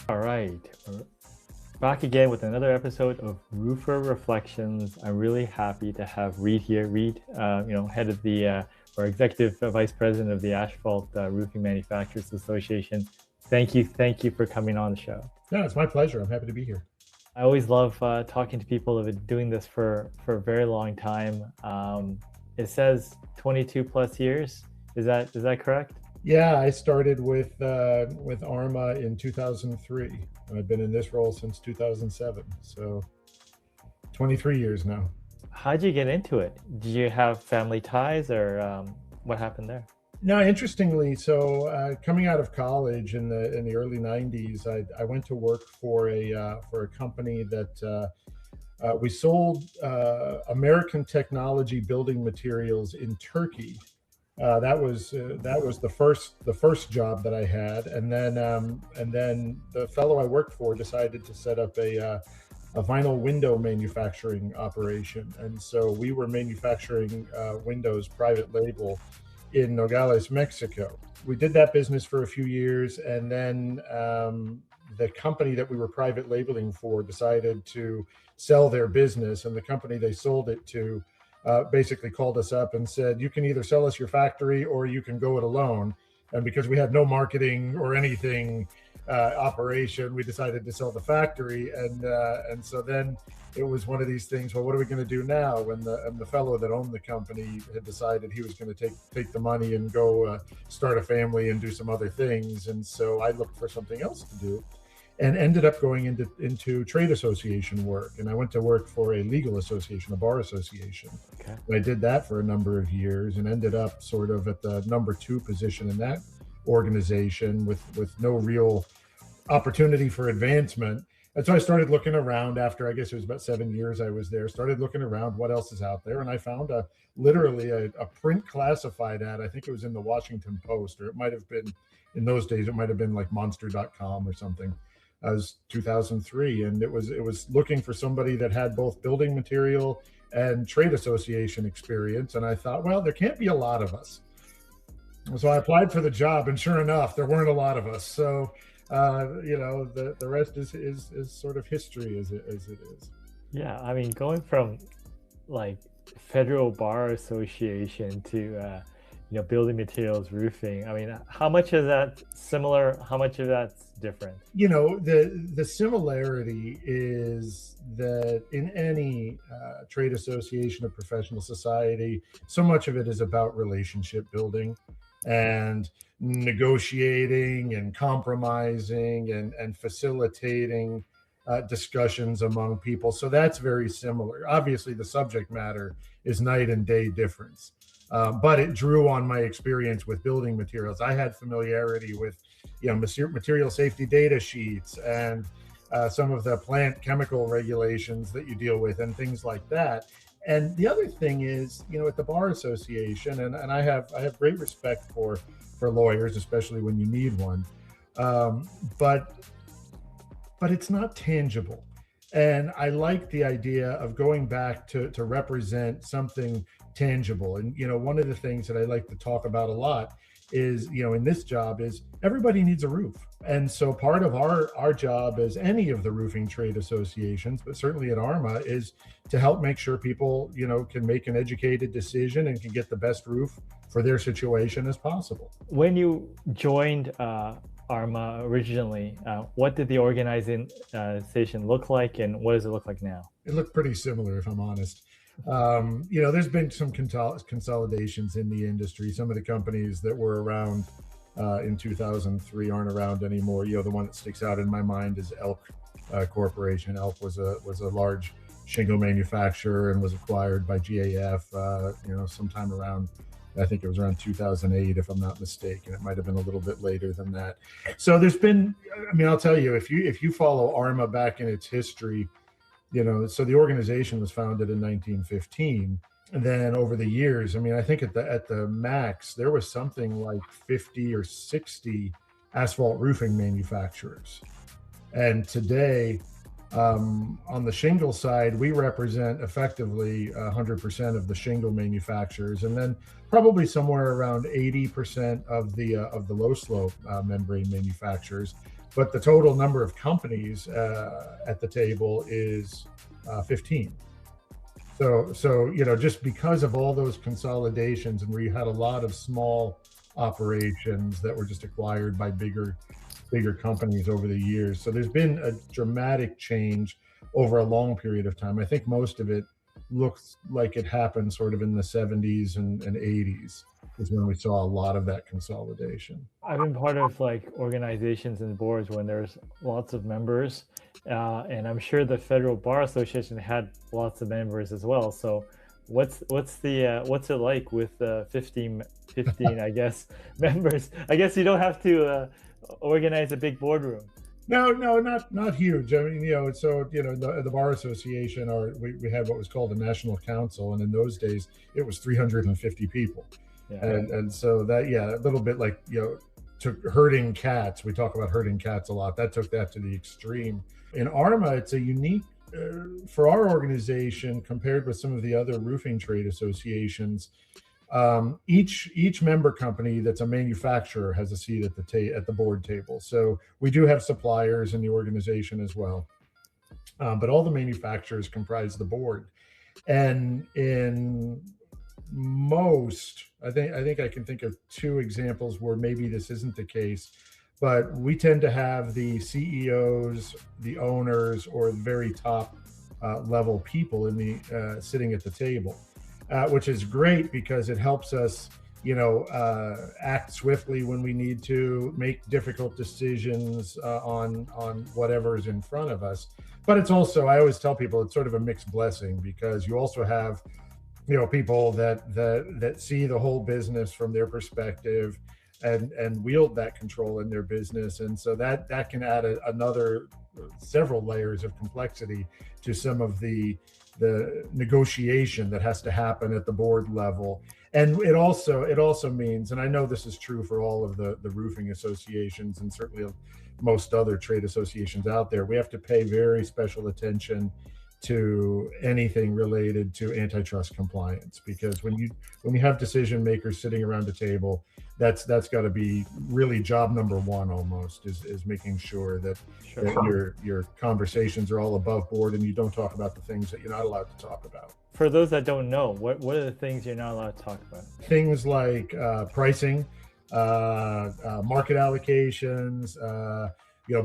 All right, we're back again with another episode of Roofer Reflections. I'm really happy to have Reed here. Reed, head of the or executive vice president of the Asphalt Roofing Manufacturers Association. Thank you for coming on the show. Yeah, it's my pleasure. I'm happy to be here. I always love talking to people who have been doing this for a very long time. It says 22 plus years. Is that correct? Yeah, I started with ARMA in 2003. I've been in this role since 2007, so 23 years now. How'd you get into it? Did you have family ties, or what happened there? Now, interestingly, coming out of college in the early 90s, I went to work for a company that we sold American technology building materials in Turkey. That was the first job that I had, and then the fellow I worked for decided to set up a vinyl window manufacturing operation, and so we were manufacturing windows private label in Nogales, Mexico. We did that business for a few years, and then the company that we were private labeling for decided to sell their business, and the company they sold it to basically called us up and said, "You can either sell us your factory or you can go it alone." And because we had no marketing or anything operation, we decided to sell the factory, and so then it was one of these things. Well, what are we going to do now? And the fellow that owned the company had decided he was going to take the money and go start a family and do some other things, and so I looked for something else to do, and ended up going into trade association work. And I went to work for a legal association, a bar association. Okay. And I did that for a number of years and ended up sort of at the number 2 position in that organization with no real opportunity for advancement. And so I started looking around after, I guess it was about 7 years I was there, started looking around what else is out there. And I found literally a print classified ad. I think it was in the Washington Post, or it might have been, in those days, it might have been like monster.com or something. It was 2003, and it was looking for somebody that had both building material and trade association experience. And I thought, well, there can't be a lot of us. So I applied for the job, and sure enough, there weren't a lot of us. So the rest is sort of history as it is. Yeah, I mean, going from like Federal Bar Association to building materials, roofing. I mean, how much is that similar? How much of that's different? The similarity is that in any trade association or professional society, so much of it is about relationship building and negotiating and compromising and facilitating discussions among people. So that's very similar. Obviously, the subject matter is night and day difference. But it drew on my experience with building materials. I had familiarity with, material safety data sheets and some of the plant chemical regulations that you deal with and things like that. And the other thing is, at the Bar Association, and I have great respect for lawyers, especially when you need one, but it's not tangible. And I like the idea of going back to represent something tangible. And, one of the things that I like to talk about a lot is, in this job is everybody needs a roof. And so part of our job as any of the roofing trade associations, but certainly at ARMA, is to help make sure people, can make an educated decision and can get the best roof for their situation as possible. When you joined ARMA originally, what did the organization look like, and what does it look like now? It looked pretty similar, if I'm honest. There's been some consolidations in the industry. Some of the companies that were around in 2003 aren't around anymore. The one that sticks out in my mind is Elk Corporation. Elk was a large shingle manufacturer and was acquired by GAF, sometime around, I think it was around 2008, if I'm not mistaken. It might have been a little bit later than that. So there's been, I'll tell you, if you follow ARMA back in its history, so the organization was founded in 1915. And then over the years, I think at the max, there was something like 50 or 60 asphalt roofing manufacturers. And today, on the shingle side, we represent effectively 100% of the shingle manufacturers, and then probably somewhere around 80% of the low slope membrane manufacturers. but the total number of companies at the table is 15. So just because of all those consolidations, and where you had a lot of small operations that were just acquired by bigger companies over the years. So there's been a dramatic change over a long period of time. I think most of it looks like it happened sort of in the 70s and 80s is when we saw a lot of that consolidation. I've been part of like organizations and boards when there's lots of members, and I'm sure the Federal Bar Association had lots of members as well. So, what's it like with 15 I guess members? I guess you don't have to organize a big boardroom. No, not huge. I mean, the Bar Association, or we had what was called a National Council, and in those days it was 350 people. Yeah. And so that, yeah, a little bit like, took herding cats. We talk about herding cats a lot. That took that to the extreme. In ARMA, it's a unique, for our organization, compared with some of the other roofing trade associations. Each member company that's a manufacturer has a seat at the board table. So we do have suppliers in the organization as well, but all the manufacturers comprise the board. And in most, I think I can think of two examples where maybe this isn't the case, but we tend to have the CEOs, the owners, or the very top level people in the sitting at the table, which is great because it helps us, act swiftly when we need to, make difficult decisions on whatever is in front of us. But it's also, I always tell people, it's sort of a mixed blessing, because you also have people that see the whole business from their perspective and wield that control in their business. And so that can add another several layers of complexity to some of the negotiation that has to happen at the board level. And it also means, and I know this is true for all of the roofing associations and certainly most other trade associations out there, we have to pay very special attention to anything related to antitrust compliance, because when you have decision makers sitting around a table, that's got to be really job number one almost, is making sure that your conversations are all above board and you don't talk about the things that you're not allowed to talk about. For those that don't know, what are the things you're not allowed to talk about? Things like pricing, market allocations,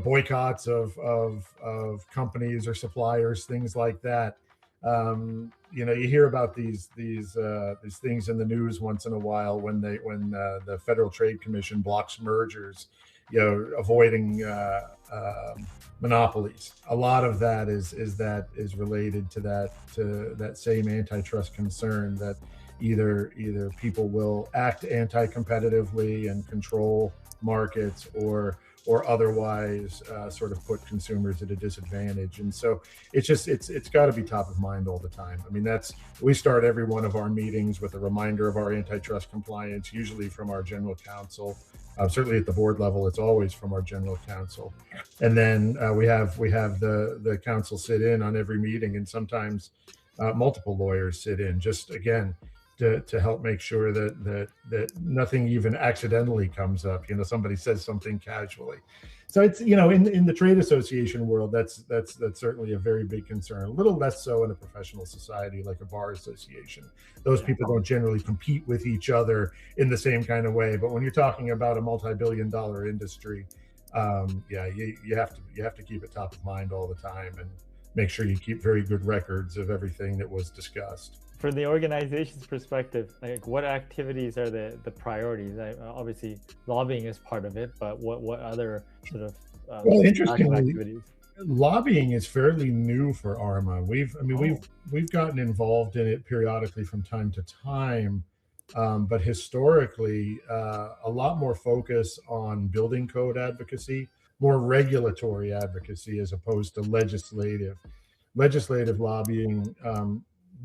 boycotts of companies or suppliers, things like that. You hear about these things in the news once in a while when the Federal Trade Commission blocks mergers, avoiding monopolies. A lot of that is related to that same antitrust concern, that either people will act anti-competitively and control markets, or otherwise sort of put consumers at a disadvantage. And so it's got to be top of mind all the time. I mean, we start every one of our meetings with a reminder of our antitrust compliance, usually from our general counsel. Certainly at the board level, it's always from our general counsel. And then we have the counsel sit in on every meeting, and sometimes multiple lawyers sit in, just again to help make sure that nothing even accidentally comes up. Somebody says something casually. So it's in the trade association world, that's certainly a very big concern. A little less so in a professional society like a bar association. Those people don't generally compete with each other in the same kind of way. But when you're talking about a multi-billion-dollar industry, you have to keep it top of mind all the time and make sure you keep very good records of everything that was discussed. From the organization's perspective, like, what activities are the priorities? Obviously, lobbying is part of it, but what other sort of interestingly, activities? Lobbying is fairly new for ARMA. We've gotten involved in it periodically from time to time, but historically, a lot more focus on building code advocacy, more regulatory advocacy, as opposed to legislative lobbying.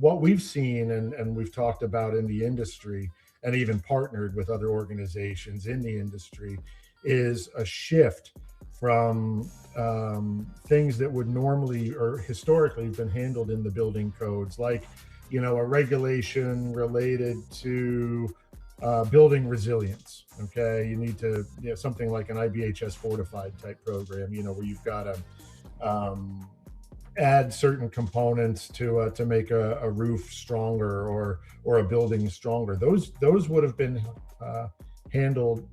What we've seen and we've talked about in the industry, and even partnered with other organizations in the industry, is a shift from things that would normally or historically have been handled in the building codes, like a regulation related to building resilience. Okay, you need to, something like an IBHS fortified type program, where you've got to add certain components to make a roof stronger, or a building stronger. Those would have been handled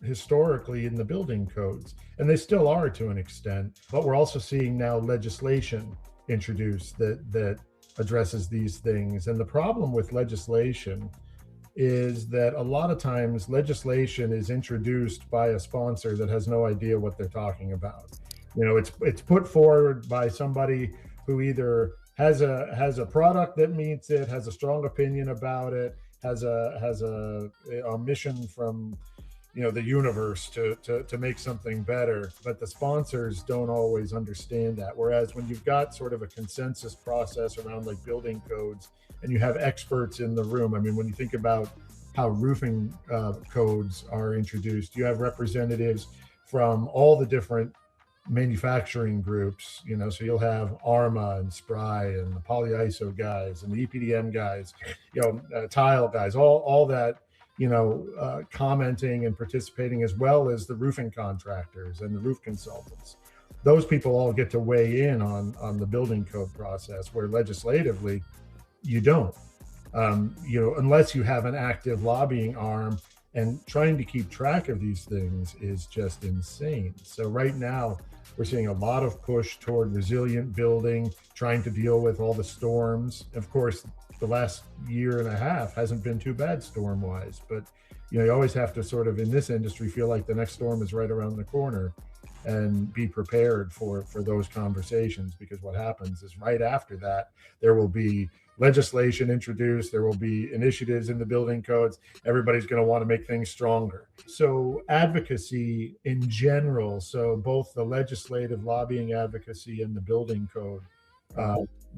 historically in the building codes, and they still are to an extent. But we're also seeing now legislation introduced that addresses these things. And the problem with legislation is that a lot of times legislation is introduced by a sponsor that has no idea what they're talking about. It's put forward by somebody who either has a product that meets it, has a strong opinion about it, has a mission from the universe to make something better, but the sponsors don't always understand that. Whereas when you've got sort of a consensus process around like building codes, and you have experts in the room, I mean, when you think about how roofing codes are introduced, you have representatives from all the different manufacturing groups, so you'll have ARMA and SPRY and the polyiso guys and the EPDM guys, tile guys, all that, commenting and participating, as well as the roofing contractors and the roof consultants. Those people all get to weigh in on the building code process, where legislatively you don't, unless you have an active lobbying arm. And trying to keep track of these things is just insane. So right now, we're seeing a lot of push toward resilient building, trying to deal with all the storms. Of course, the last year and a half hasn't been too bad storm-wise, but you always have to sort of, in this industry, feel like the next storm is right around the corner, and be prepared for those conversations, because what happens is right after that, there will be legislation introduced, there will be initiatives in the building codes. Everybody's going to want to make things stronger. So advocacy in general, so both the legislative lobbying advocacy and the building code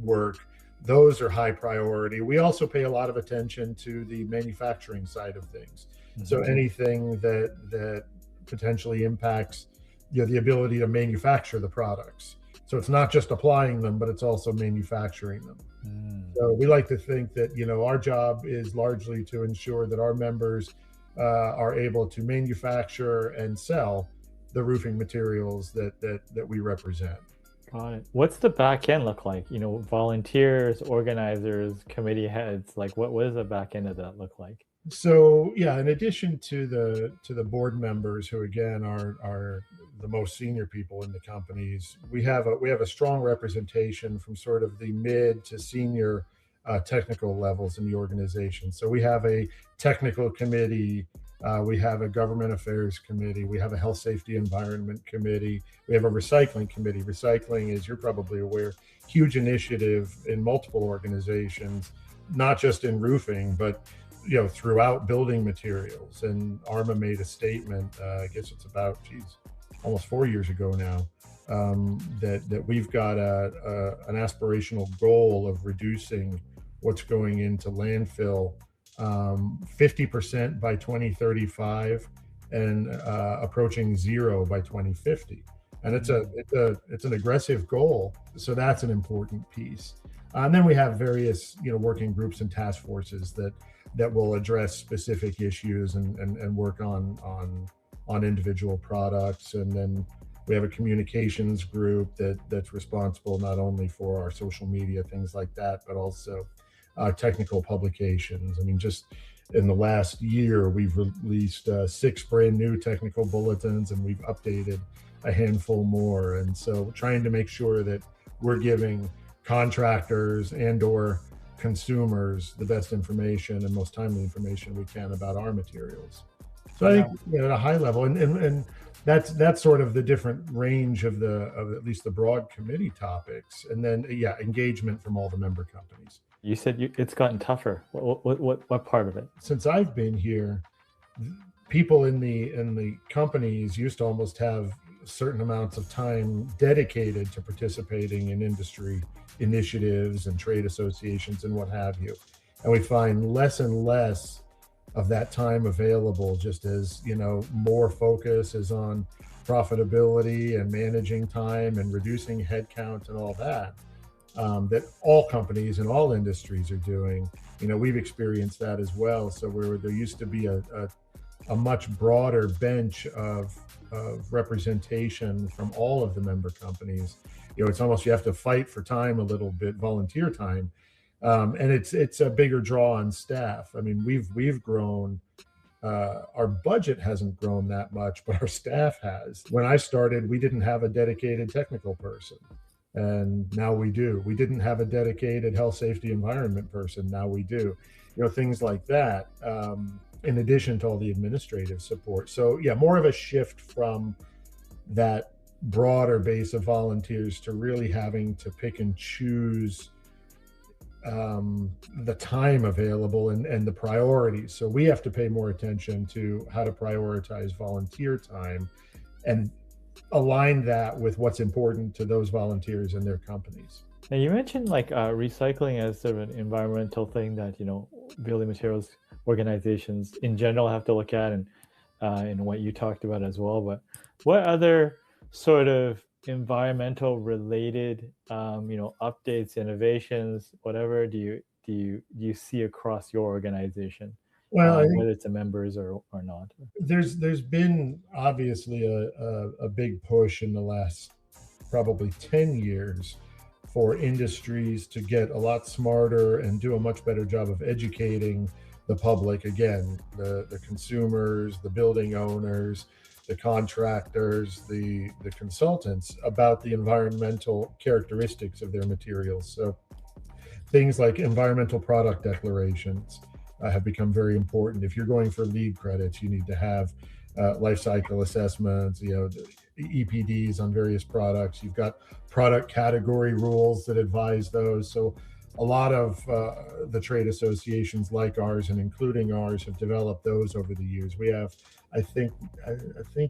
work, those are high priority. We also pay a lot of attention to the manufacturing side of things. Mm-hmm. So anything that potentially impacts the ability to manufacture the products. So it's not just applying them, but it's also manufacturing them. So we like to think that, our job is largely to ensure that our members are able to manufacture and sell the roofing materials that we represent. Got it. What's the back end look like? Volunteers, organizers, committee heads, like what does the back end of that look like? So yeah, in addition to the board members, who again are the most senior people in the companies, we have a strong representation from sort of the mid to senior technical levels in the organization. So we have a technical committee, we have a government affairs committee, we have a health, safety, environment committee, we have a recycling committee. Recycling, as you're probably aware, huge initiative in multiple organizations, not just in roofing, but throughout building materials. And ARMA made a statement, I guess it's about, almost 4 years ago now, that we've got an aspirational goal of reducing what's going into landfill 50% by 2035, and approaching zero by 2050. And it's an aggressive goal. So that's an important piece. And then we have various working groups and task forces that will address specific issues and work on individual products. And then we have a communications group that's responsible not only for our social media, things like that, but also technical publications. I mean, just in the last year, we've released 6 brand new technical bulletins, and we've updated a handful more. And so trying to make sure that we're giving contractors and/or consumers the best information and most timely information we can about our materials. So I think at a high level, and that's sort of the different range of at least the broad committee topics, and then engagement from all the member companies. You said it's gotten tougher. What part of it? Since I've been here, people in the companies used to almost have certain amounts of time dedicated to participating in industry initiatives and trade associations and what have you. And we find less and less of that time available, just as, more focus is on profitability and managing time and reducing headcount and all that. that all companies and all industries are doing. We've experienced that as well. So where there used to be a much broader bench of representation from all of the member companies, it's almost, you have to fight for time a little bit, volunteer time, and it's a bigger draw on staff. I mean, we've grown. Our budget hasn't grown that much, but our staff has. When I started, we didn't have a dedicated technical person, and now we do. We didn't have a dedicated health, safety, environment person. Now we do. Things like that. In addition to all the administrative support. So yeah, more of a shift from that broader base of volunteers to really having to pick and choose the time available and the priorities. So we have to pay more attention to how to prioritize volunteer time and align that with what's important to those volunteers and their companies. Now you mentioned like recycling as sort of an environmental thing that building materials organizations in general have to look at, and what you talked about as well. But what other sort of environmental related updates, innovations, whatever do you see across your organization, Well, whether it's the members or not? There's been obviously a big push in the last probably 10 years for industries to get a lot smarter and do a much better job of educating the public, again, the consumers, the building owners, the contractors, the consultants, about the environmental characteristics of their materials. So things like environmental product declarations have become very important. If you're going for LEED credits, you need to have life cycle assessments, EPDs on various products. You've got product category rules that advise those. So a lot of the trade associations like ours, and including ours, have developed those over the years. We have, I think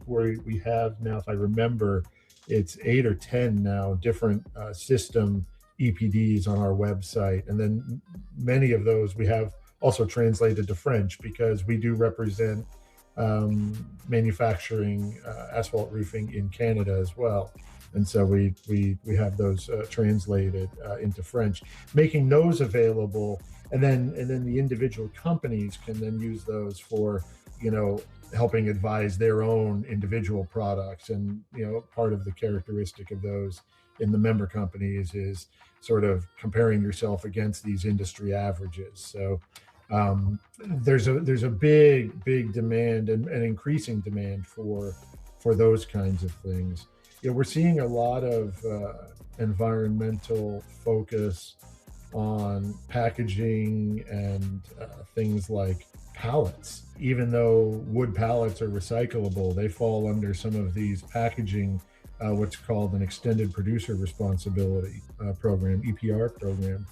we have now, if I remember, it's 8 or 10 now different system EPDs on our website. And then many of those we have also translated to French, because we do represent manufacturing asphalt roofing in Canada as well. And so we have those translated into French, making those available, and then the individual companies can then use those for helping advise their own individual products. And part of the characteristic of those in the member companies is sort of comparing yourself against these industry averages. So there's a big demand and increasing demand for those kinds of things. We're seeing a lot of environmental focus on packaging and things like pallets. Even though wood pallets are recyclable, they fall under some of these packaging, what's called an extended producer responsibility program, EPR program,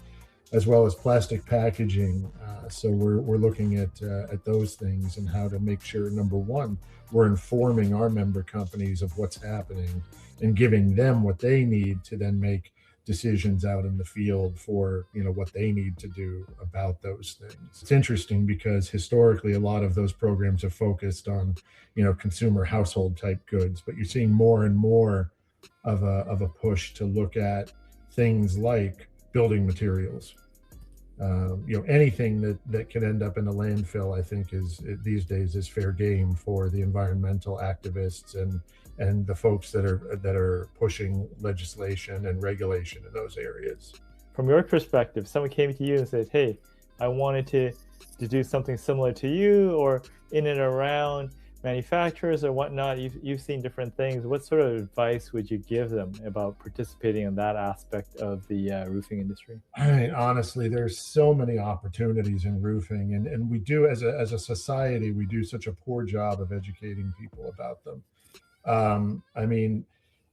as well as plastic packaging. So we're looking at those things and how to make sure, number one, we're informing our member companies of what's happening and giving them what they need to then make decisions out in the field for what they need to do about those things. It's interesting because historically a lot of those programs have focused on consumer household type goods, but you're seeing more and more of a push to look at things like building materials. Anything that can end up in a landfill, I think, these days is fair game for the environmental activists and the folks that are pushing legislation and regulation in those areas. From your perspective, someone came to you and said, "Hey, I wanted to do something similar to you, or in and around manufacturers or whatnot." You've seen different things. What sort of advice would you give them about participating in that aspect of the roofing industry? I mean, honestly, there's so many opportunities in roofing, and we do, as a society, we do such a poor job of educating people about them. I mean,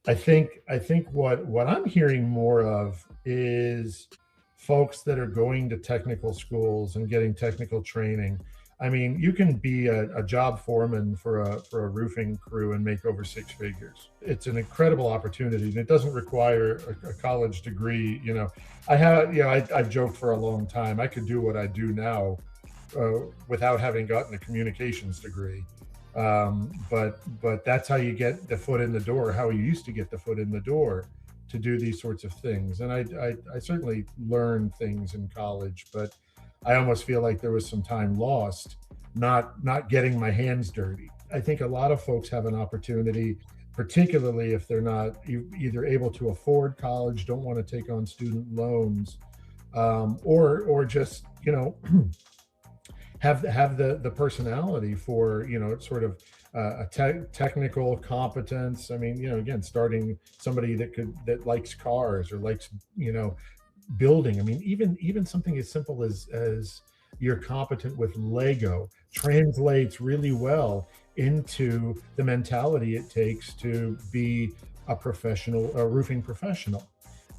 I think what I'm hearing more of is folks that are going to technical schools and getting technical training. I mean, you can be a job foreman for a roofing crew and make over 6 figures. It's an incredible opportunity, and it doesn't require a college degree. I've joked for a long time, I could do what I do now without having gotten a communications degree. But that's how you get the foot in the door, how you used to get the foot in the door. to do these sorts of things. And I certainly learned things in college, but I almost feel like there was some time lost not getting my hands dirty. I think a lot of folks have an opportunity, particularly if they're not either able to afford college, don't want to take on student loans, or just have the personality for sort of a technical competence. I mean, again, starting somebody that likes cars or likes building. I mean, even something as simple as you're competent with Lego translates really well into the mentality it takes to be a roofing professional,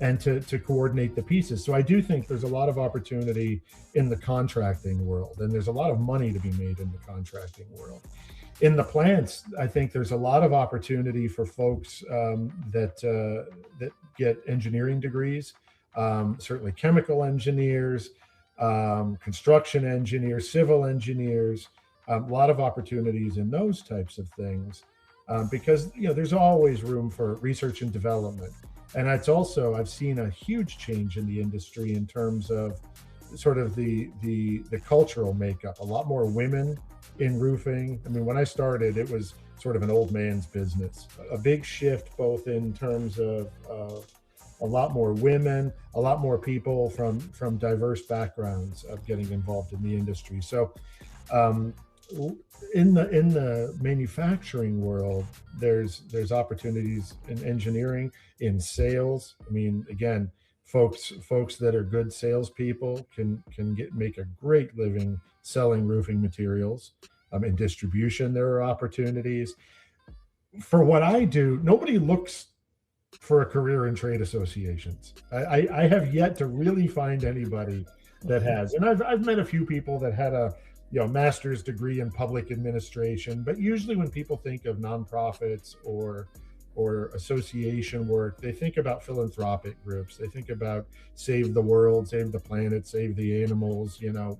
and to coordinate the pieces. So I do think there's a lot of opportunity in the contracting world, and there's a lot of money to be made in the contracting world. In the plants, I think there's a lot of opportunity for folks that get engineering degrees, certainly chemical engineers, construction engineers, civil engineers, a lot of opportunities in those types of things, because there's always room for research and development. And I've seen a huge change in the industry in terms of sort of the cultural makeup. A lot more women in roofing. I mean, when I started, it was sort of an old man's business. A big shift, both in terms of a lot more women, a lot more people from diverse backgrounds of getting involved in the industry. So, in the manufacturing world, there's opportunities in engineering, in sales. I mean, again, folks that are good salespeople can make a great living selling roofing materials. In distribution, there are opportunities. For what I do, nobody looks for a career in trade associations. I have yet to really find anybody that has, and I've met a few people that had a master's degree in public administration, but usually when people think of nonprofits or association work, they think about philanthropic groups. They think about save the world, save the planet, save the animals,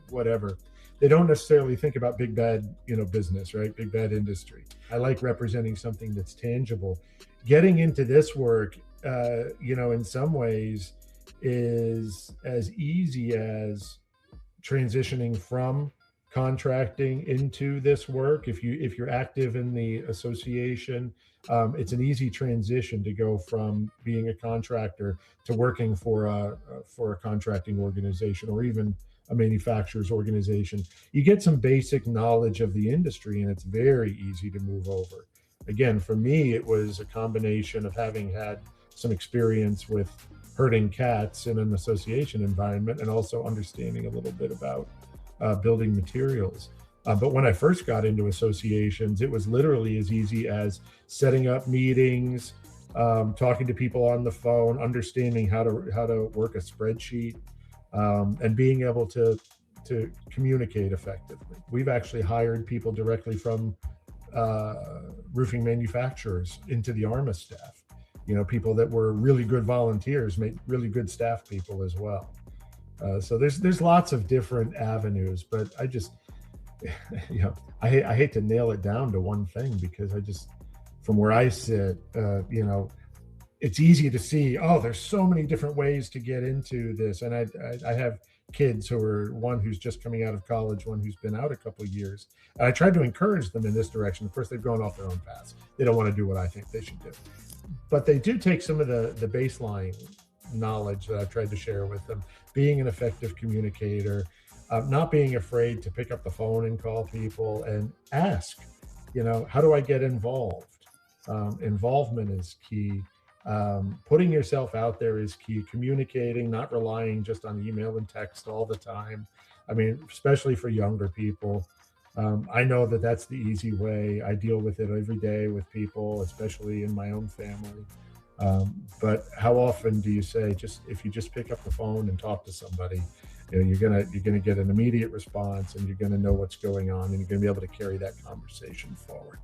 whatever. They don't necessarily think about big bad, business, right? Big bad industry. I like representing something that's tangible. Getting into this work, in some ways is as easy as transitioning from contracting into this work. If you're active in the association, it's an easy transition to go from being a contractor to working for a contracting organization, or even a manufacturer's organization. You get some basic knowledge of the industry, and it's very easy to move over. Again, for me, it was a combination of having had some experience with herding cats in an association environment, and also understanding a little bit about building materials. But when I first got into associations, it was literally as easy as setting up meetings, talking to people on the phone, understanding how to work a spreadsheet, and being able to communicate effectively. We've actually hired people directly from roofing manufacturers into the ARMA staff. People that were really good volunteers made really good staff people as well. So there's lots of different avenues, but I just, I hate to nail it down to one thing, because from where I sit, it's easy to see, there's so many different ways to get into this. And I have kids one who's just coming out of college, one who's been out a couple of years. And I tried to encourage them in this direction. Of course, they've gone off their own paths. They don't want to do what I think they should do. But they do take some of the baseline knowledge that I've tried to share with them, being an effective communicator, not being afraid to pick up the phone and call people and ask, how do I get involved? Involvement is key. Putting yourself out there is key. Communicating, not relying just on email and text all the time. I mean, especially for younger people. I know that that's the easy way. I deal with it every day with people, especially in my own family. But how often do you say, if you just pick up the phone and talk to somebody, you're gonna get an immediate response, and you're gonna know what's going on, and you're gonna be able to carry that conversation forward.